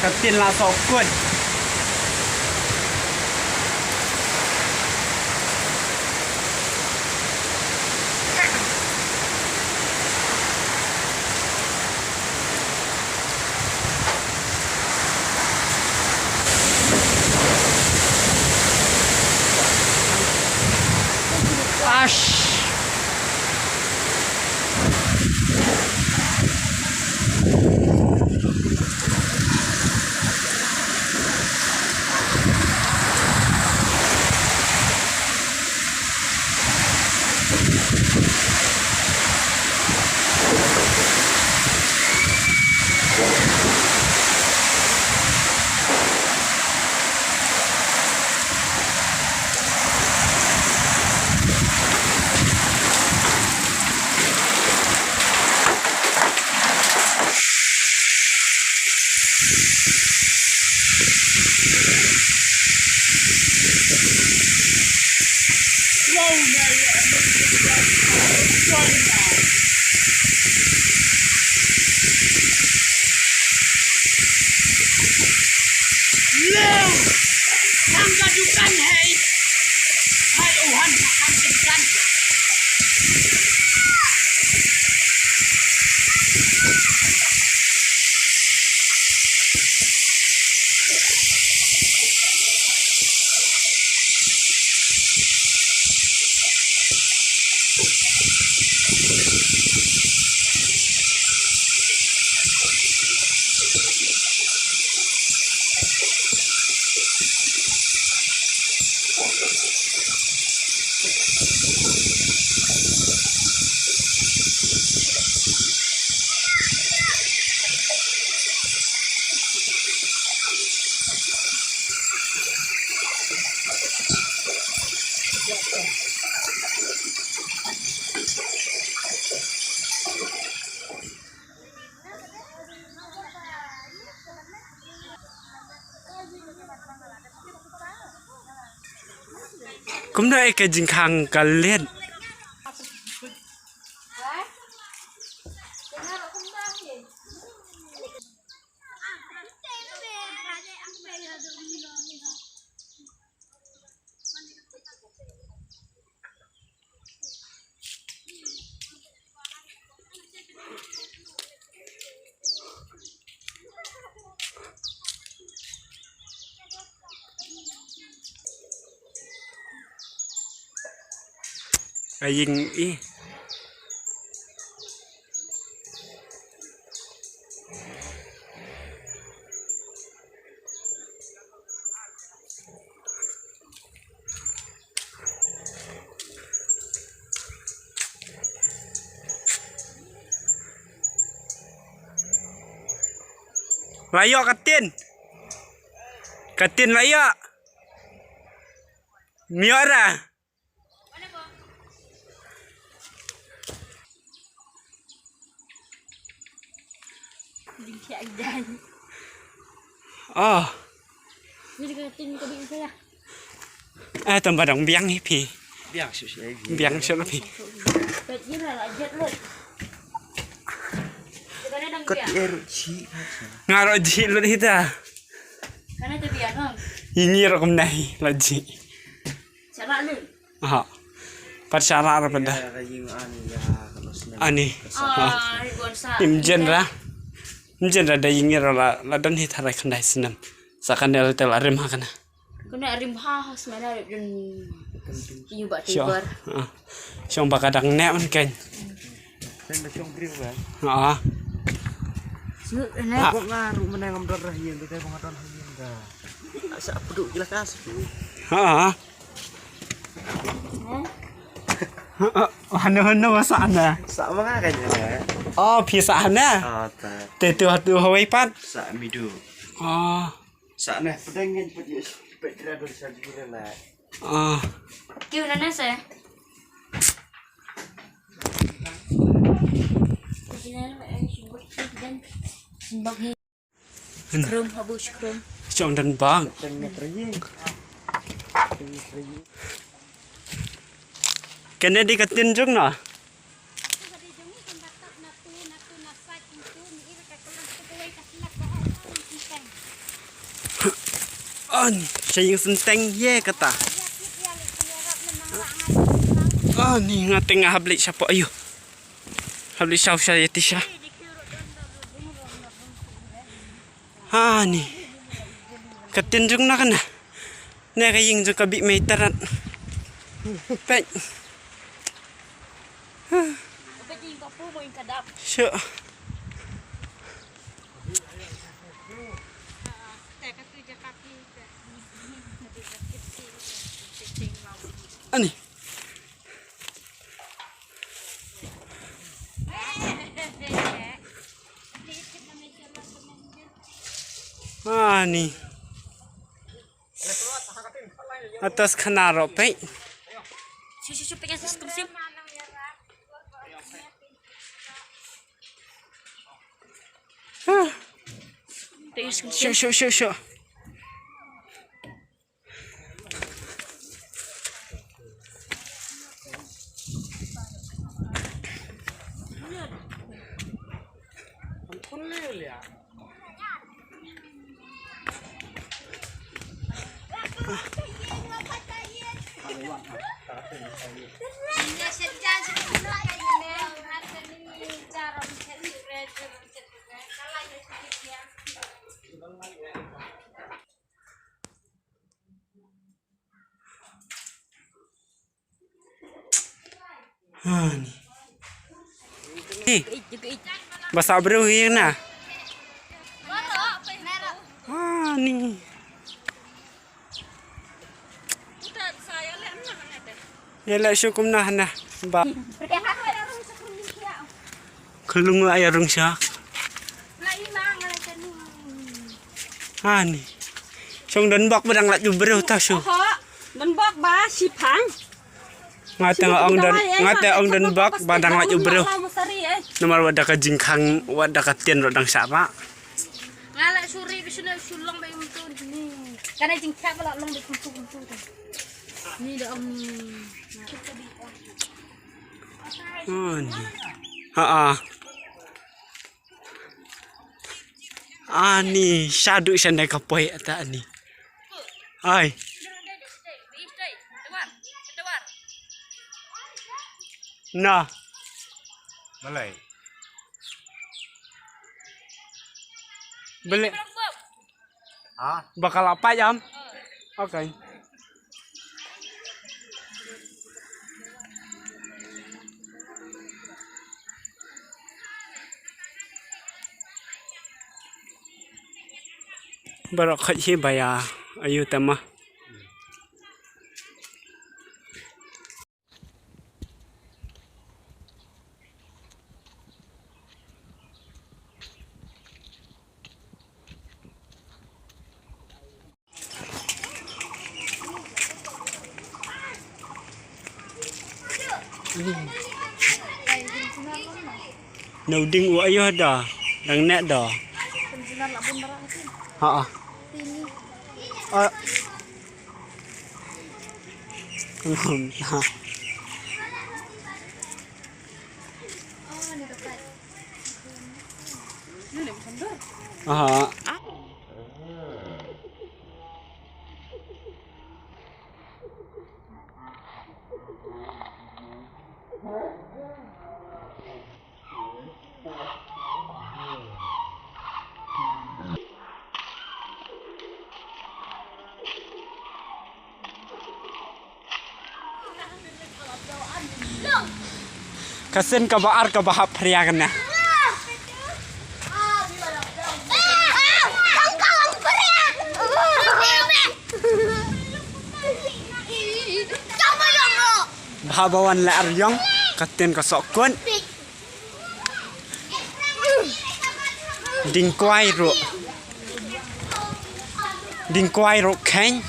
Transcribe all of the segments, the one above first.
katin la sokut ash gadukan hai uhan akan tekan cũng đây cái chính khang cần liên cái gì ý Ayo katin ayo miara oh tambah dong biang nih pi biang siapa pi ngaruh ji lu kita karena itu biar dong ini rekom nahi lagi cara lu pacara apa dah ani imjen dah ini rela ladan hitarai kendai senam sakan del tel arim hakana kena arim has mana dan iu bak tibar siang bakadang nek man kan Siang priu kan kok ngaruh menengam darah yang kita pengetahuan yang enggak asa peduk gila kas hana masana sama kayaknya oh pisahna tetu Hawaii pat sa midu oh sa nah pedangin pedis pedra dari sajure lah kêu nana saya krum habus krum chọn đần bang cái này đi cái tin trước nè saya yang senteng ye kata. Ni ngatengah hablik siapa ayo. Hablik saya Tisha. Ni. Katin jung nak na. Ni kaying jung kabik meteran. Pek. Sure. Ani. Ni. Atas kena ropek. Cuci pengen subscription. Sure. Ni. Bahasa Abreu ye na. Ni. Yala syukum nah. Ba. Kelungu ayah rung syak. Ni. Song dan bak bedang lak jubreu ta syu. Dan bak ba sipang. Ngate ong dan bak badang lak jubreu. Nomor wadah ka jingkang wadah ka tien rodang sapa. Ngalak suri bisuna sulong bae untuk ni. Karena jingkang balak long bae kuntu. Ni dah Ni. Ni syadu sandai kapoi ata ni. Ai. Nah. Malay. Beli. Ah, Bakal apa jam? Oke. Barakat hibaya ayu tamah. Nauding wa ayo dah. Dang net dah. Ha. Kasen ka baar ka bahap priya kana. Bahabawan la aryong katen ka sokon. Dingkwai ro keng.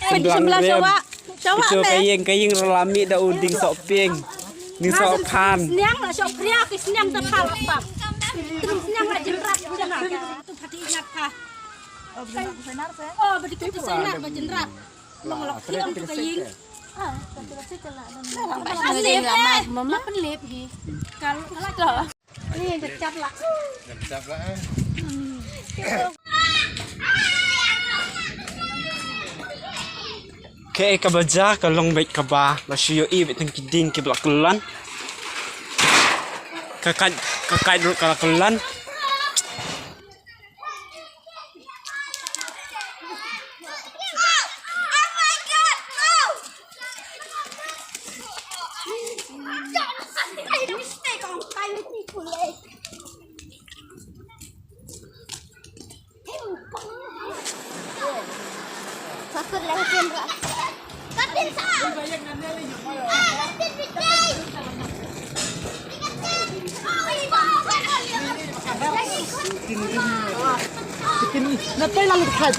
Sebelah Jawa. Itu kaying relami da uding sok ping. Ni sok pan. Senyang lah sok pria ke senyang terhal apa. Terus senyang lah jenrat jangan tu hati ingat kah. Oh bedik itu senyang lah jenrat. Lolok kiam tu kaying. Mama penlip gi. Kalau Ini dicap lah. Dap lah. Ke kabaja kalong baik kaba la shiyo I beteng kiding ke belakulan. Kakait ru kalakulan. Sakit lah Jendra. Kapten sah. Napay lalu dekat.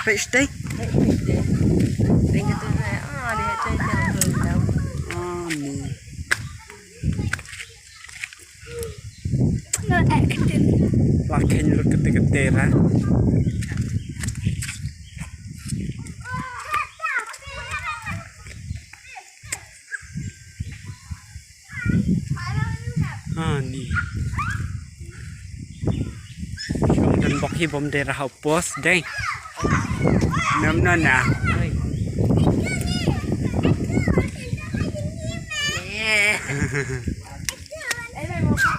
Fish day. Lakin lu kete-ketera. Ni. Chúng dan bok hi bom de ra pos dei. Nam na na. Yeah.